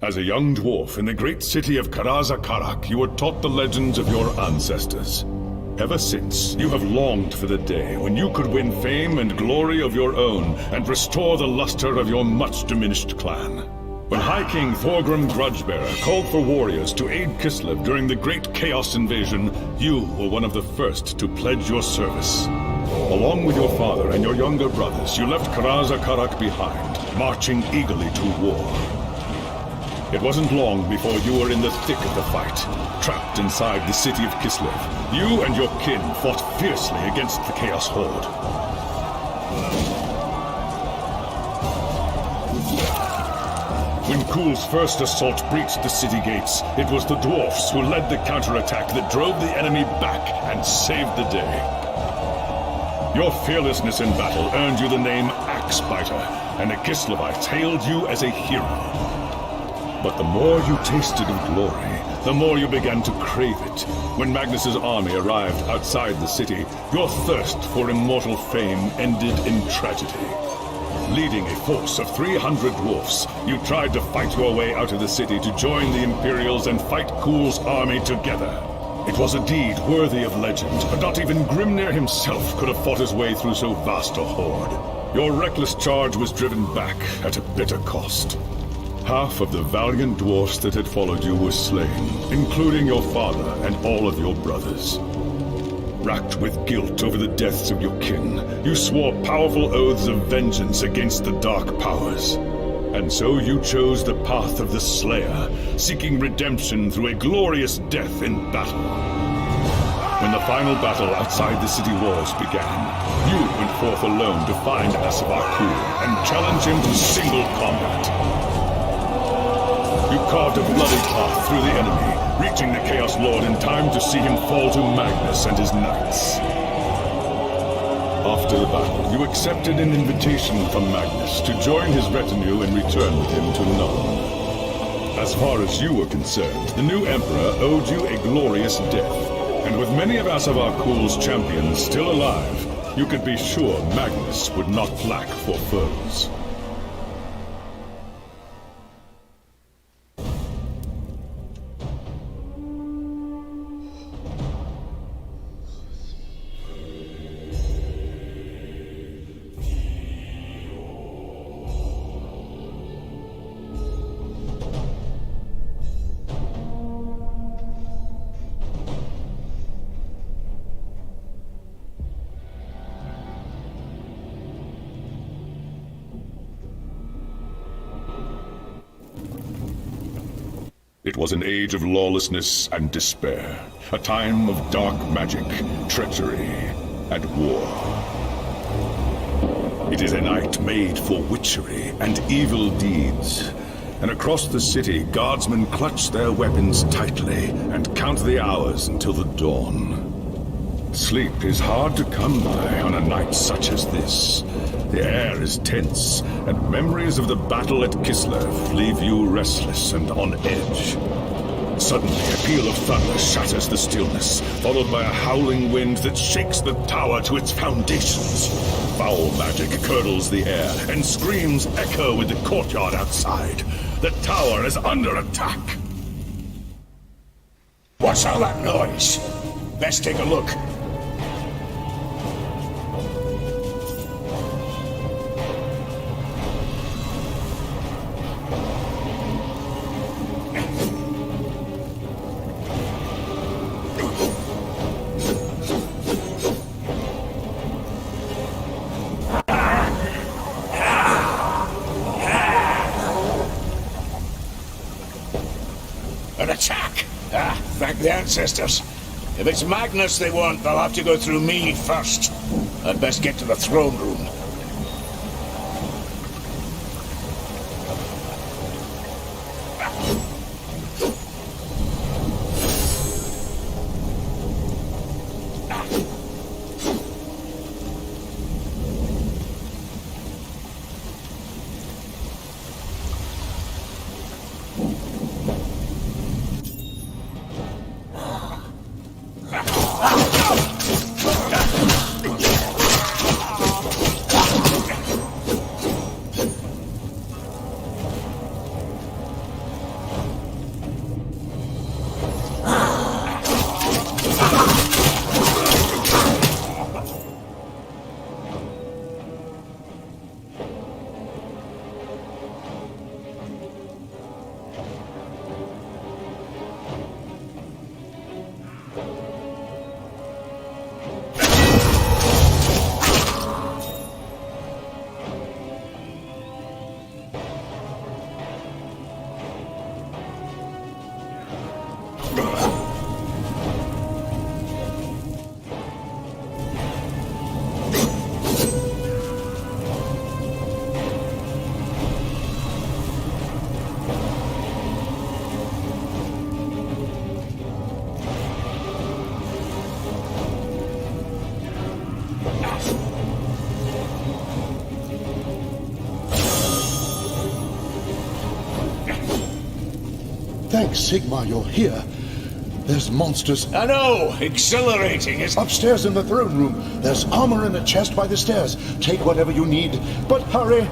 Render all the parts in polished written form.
As a young dwarf in the great city of Karak, you were taught the legends of your ancestors. Ever since, you have longed for the day when you could win fame and glory of your own and restore the luster of your much-diminished clan. When High King Thorgrim Grudgebearer called for warriors to aid Kislev during the Great Chaos Invasion, you were one of the first to pledge your service. Along with your father and your younger brothers, you left Karak behind, marching eagerly to war. It wasn't long before you were in the thick of the fight, trapped inside the city of Kislev. You and your kin fought fiercely against the Chaos Horde. When Kul's first assault breached the city gates, it was the dwarfs who led the counterattack that drove the enemy back and saved the day. Your fearlessness in battle earned you the name Axebiter, and the Kislevites hailed you as a hero. But the more you tasted of glory, the more you began to crave it. When Magnus's army arrived outside the city, your thirst for immortal fame ended in tragedy. Leading a force of 300 dwarfs, you tried to fight your way out of the city to join the Imperials and fight Kul's army together. It was a deed worthy of legend, but not even Grimnir himself could have fought his way through so vast a horde. Your reckless charge was driven back at a bitter cost. Half of the valiant dwarfs that had followed you were slain, including your father and all of your brothers. Racked with guilt over the deaths of your kin, you swore powerful oaths of vengeance against the dark powers. And so you chose the path of the Slayer, seeking redemption through a glorious death in battle. When the final battle outside the city walls began, you went forth alone to find Asavar Kul and challenge him to single combat. You carved a bloody path through the enemy, reaching the Chaos Lord in time to see him fall to Magnus and his knights. After the battle, you accepted an invitation from Magnus to join his retinue and return with him to Nuln. As far as you were concerned, the new Emperor owed you a glorious death, and with many of Asavar Kul's champions still alive, you could be sure Magnus would not lack for foes. It was an age of lawlessness and despair, a time of dark magic, treachery, and war. It is a night made for witchery and evil deeds, and across the city, guardsmen clutch their weapons tightly and count the hours until the dawn. Sleep is hard to come by on a night such as this. The air is tense, and memories of the battle at Kislev leave you restless and on edge. Suddenly, a peal of thunder shatters the stillness, followed by a howling wind that shakes the tower to its foundations. Foul magic curdles the air, and screams echo in the courtyard outside. The tower is under attack. What's all that noise? Let's take a look. An attack! Thank the ancestors. If it's Magnus they want, they'll have to go through me first. I'd best get to the throne room. Thanks, Sigmar, you're here. There's monsters I know! Exhilarating, is upstairs in the throne room. There's armor in a chest by the stairs. Take whatever you need, but hurry.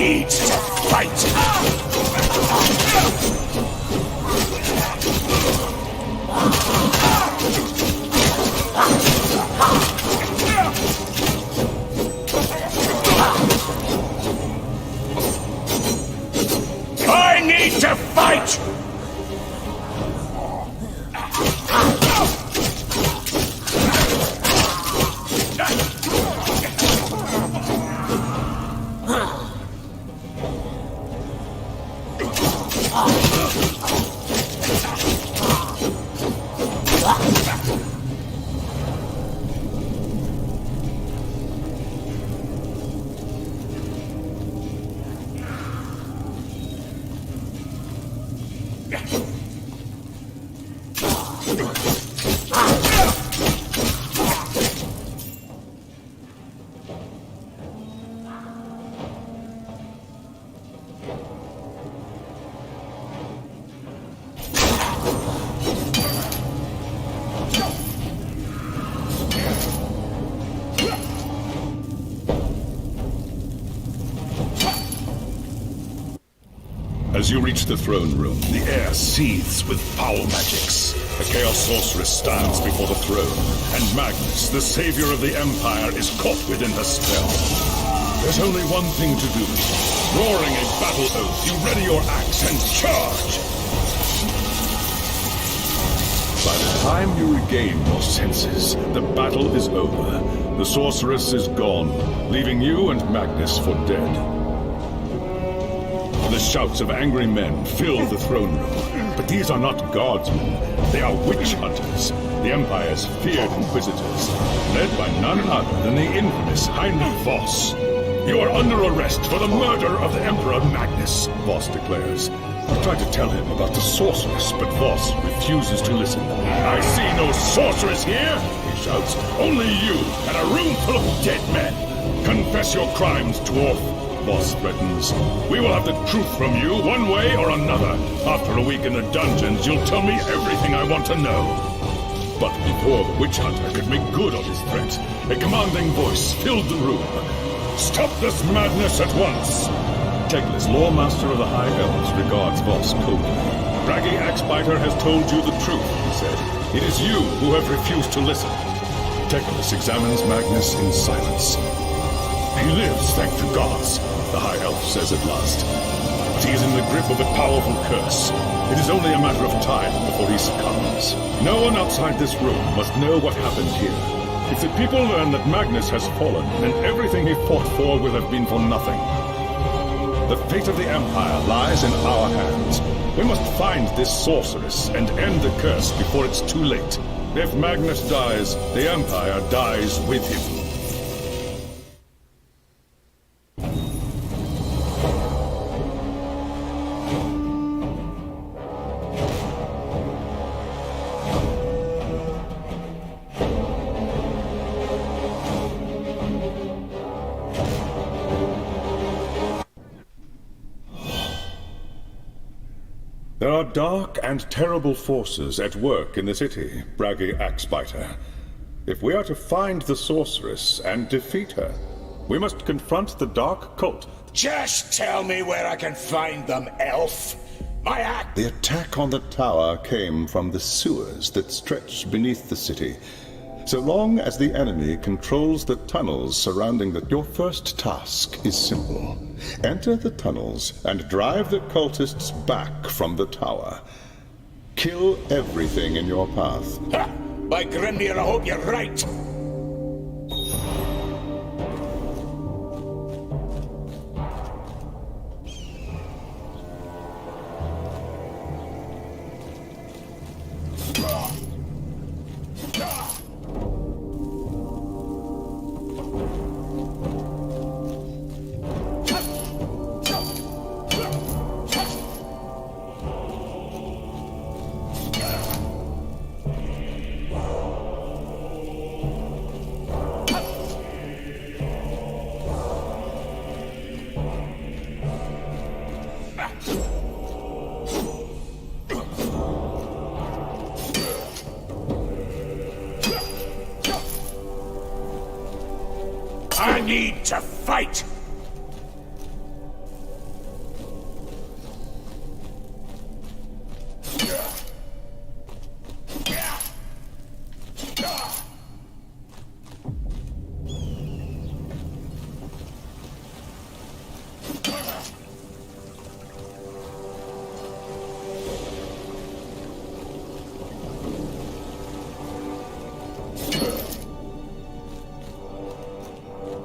needs to fight. I need to fight! As you reach the throne room, the air seethes with foul magics. The Chaos Sorceress stands before the throne, and Magnus, the savior of the Empire, is caught within her spell. There's only one thing to do. Roaring a battle oath, you ready your axe and charge! By the time you regain your senses, the battle is over. The Sorceress is gone, leaving you and Magnus for dead. The shouts of angry men fill the throne room. But these are not guardsmen. They are witch hunters, the Empire's feared inquisitors, led by none other than the infamous Heinrich Voss. You are under arrest for the murder of the Emperor Magnus, Voss declares. I try to tell him about the sorceress, but Voss refuses to listen. I see no sorceress here, he shouts. Only you and a room full of dead men. Confess your crimes, dwarf. Voss threatens. We will have the truth from you, one way or another. After a week in the dungeons, you'll tell me everything I want to know. But before the witch hunter could make good on his threat, a commanding voice filled the room. Stop this madness at once! Teglis, Lawmaster of the High Elves, regards Voss coldly. Braggy Axebiter has told you the truth, he said. It is you who have refused to listen. Teglis examines Magnus in silence. He lives, thank the gods, the High Elf says at last. But he is in the grip of a powerful curse. It is only a matter of time before he succumbs. No one outside this room must know what happened here. If the people learn that Magnus has fallen, then everything he fought for will have been for nothing. The fate of the Empire lies in our hands. We must find this sorceress and end the curse before it's too late. If Magnus dies, the Empire dies with him. There are dark and terrible forces at work in the city, Braggy Axebiter. If we are to find the sorceress and defeat her, we must confront the dark cult. Just tell me where I can find them, elf. My act. The attack on the tower came from the sewers that stretch beneath the city. So long as the enemy controls the tunnels surrounding your first task is simple. Enter the tunnels and drive the cultists back from the tower. Kill everything in your path. Ha! By Grimnir, I hope you're right. I need to fight!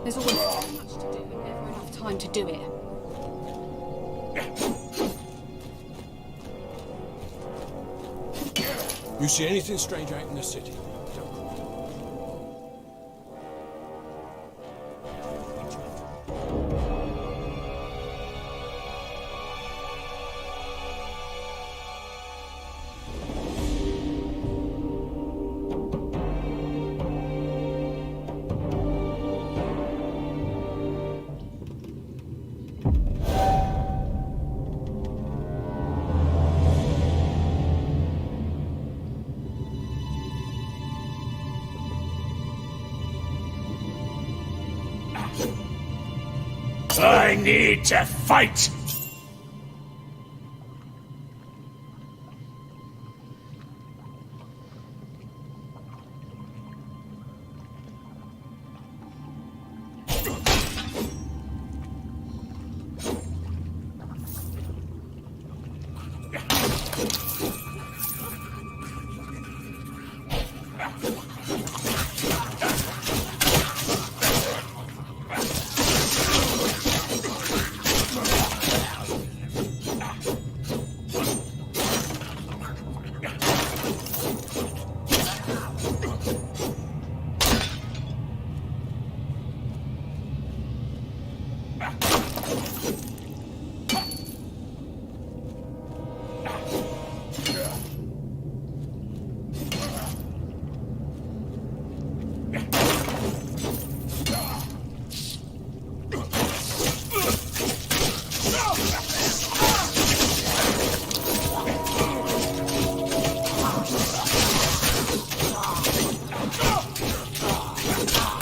There's always so much to do and never enough time to do it. You see anything strange out in the city? I need to fight!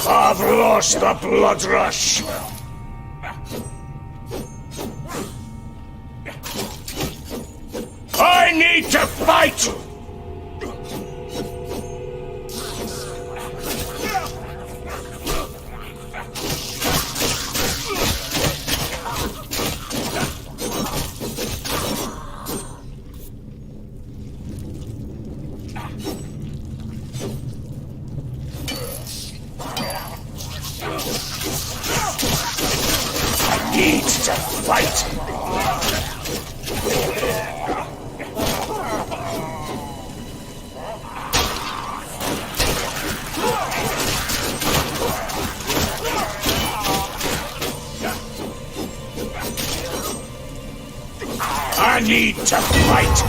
I've lost the blood rush! I need to fight! Need to fight! I need to fight!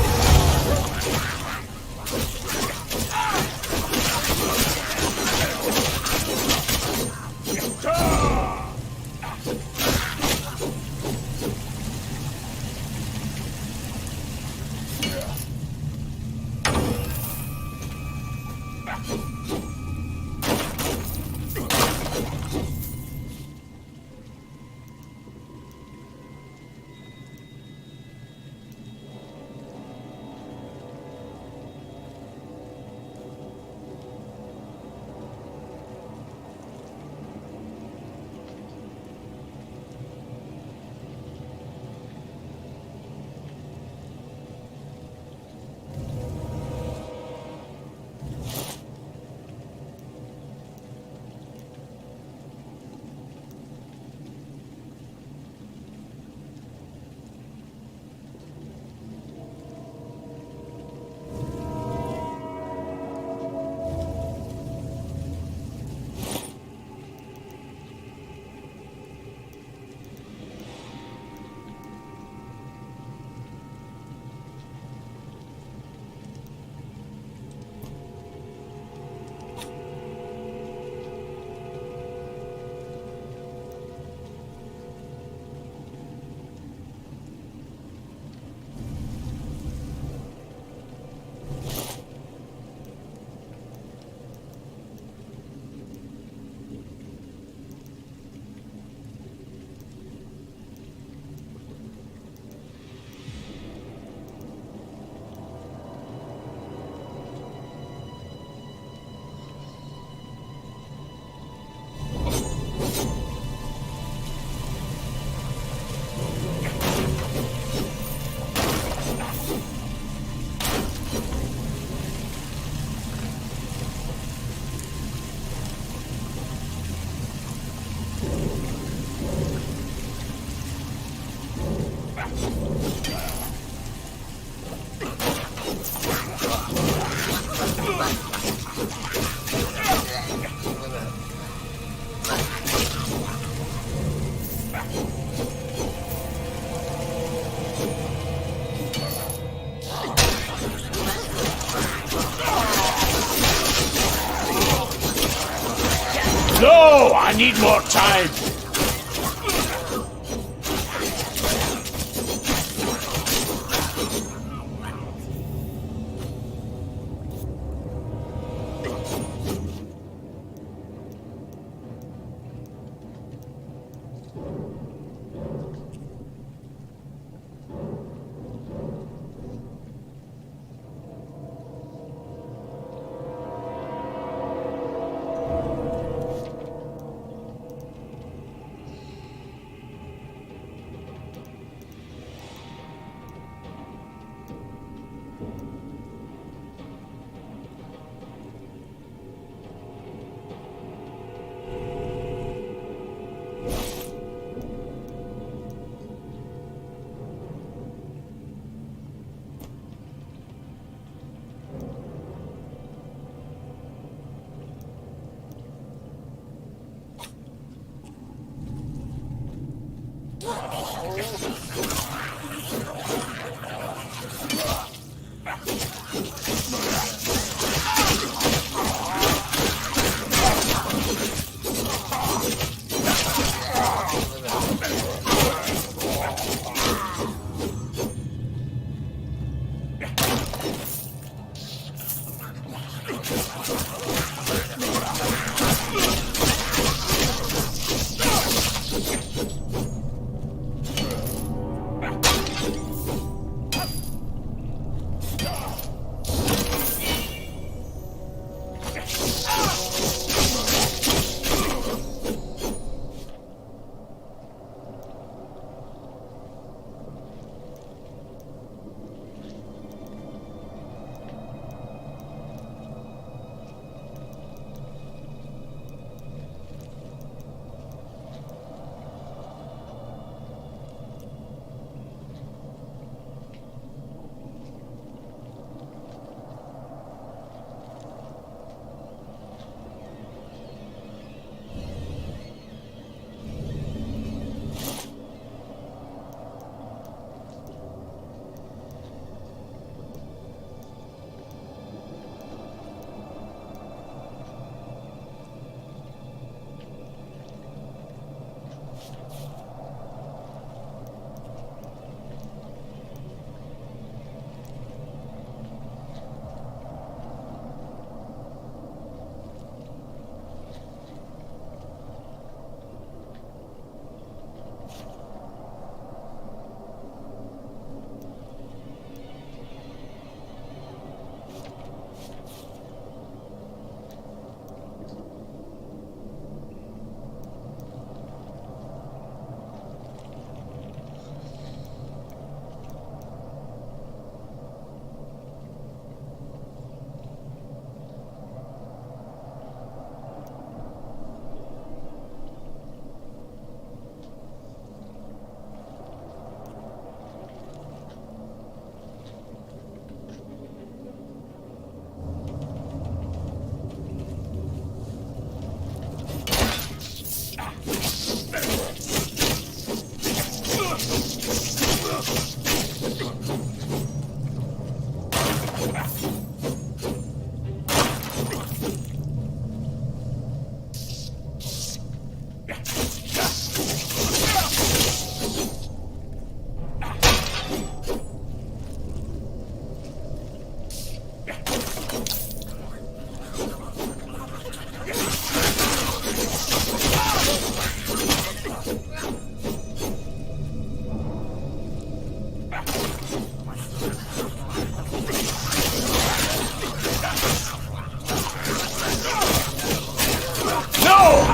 No! I need more time!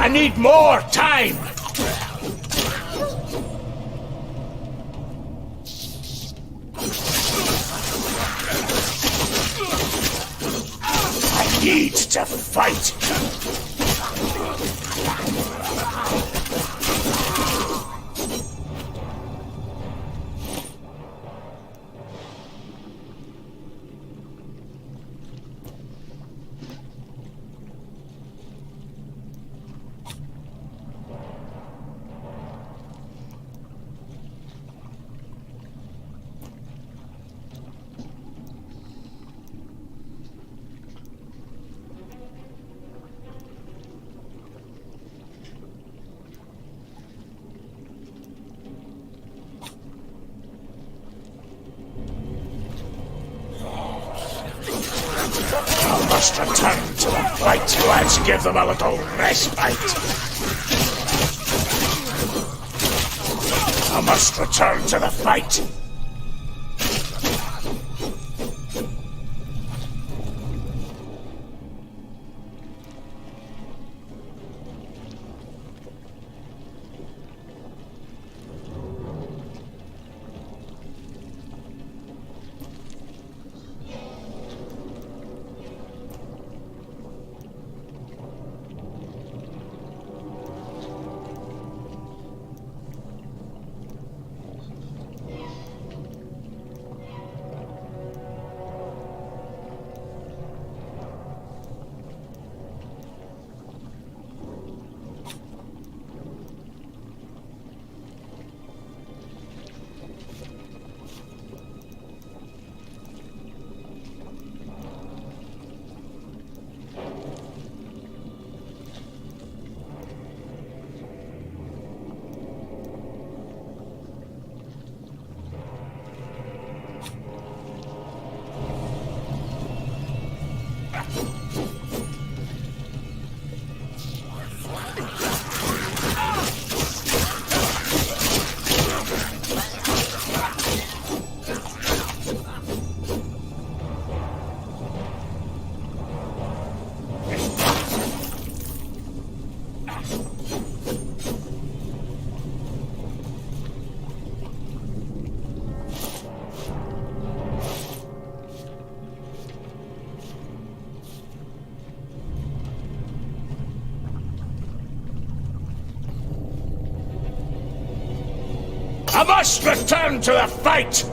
I need more time! I need to fight! must return to the fight. Let's give them a little respite. I must return to the fight. I must return to the fight!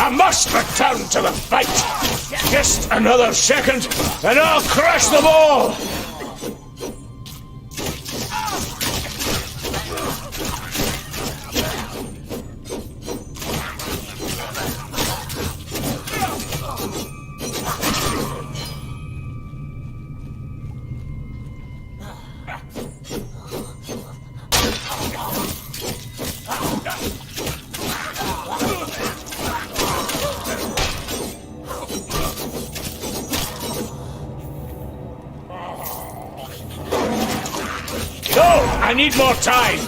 I must return to the fight! Just another second, and I'll crush them all! I need more time!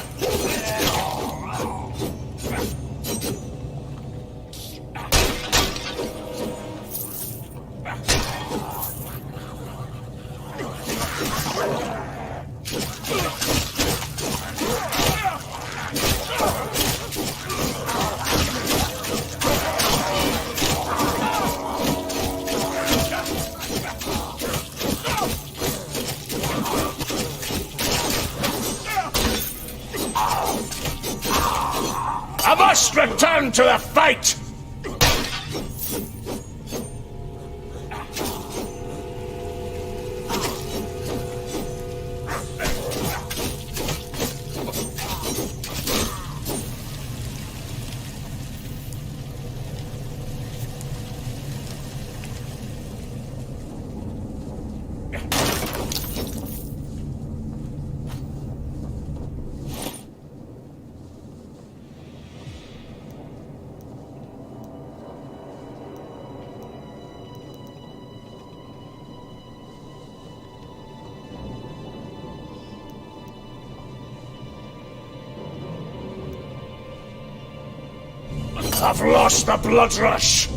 I must return to the fight! I've lost the blood rush!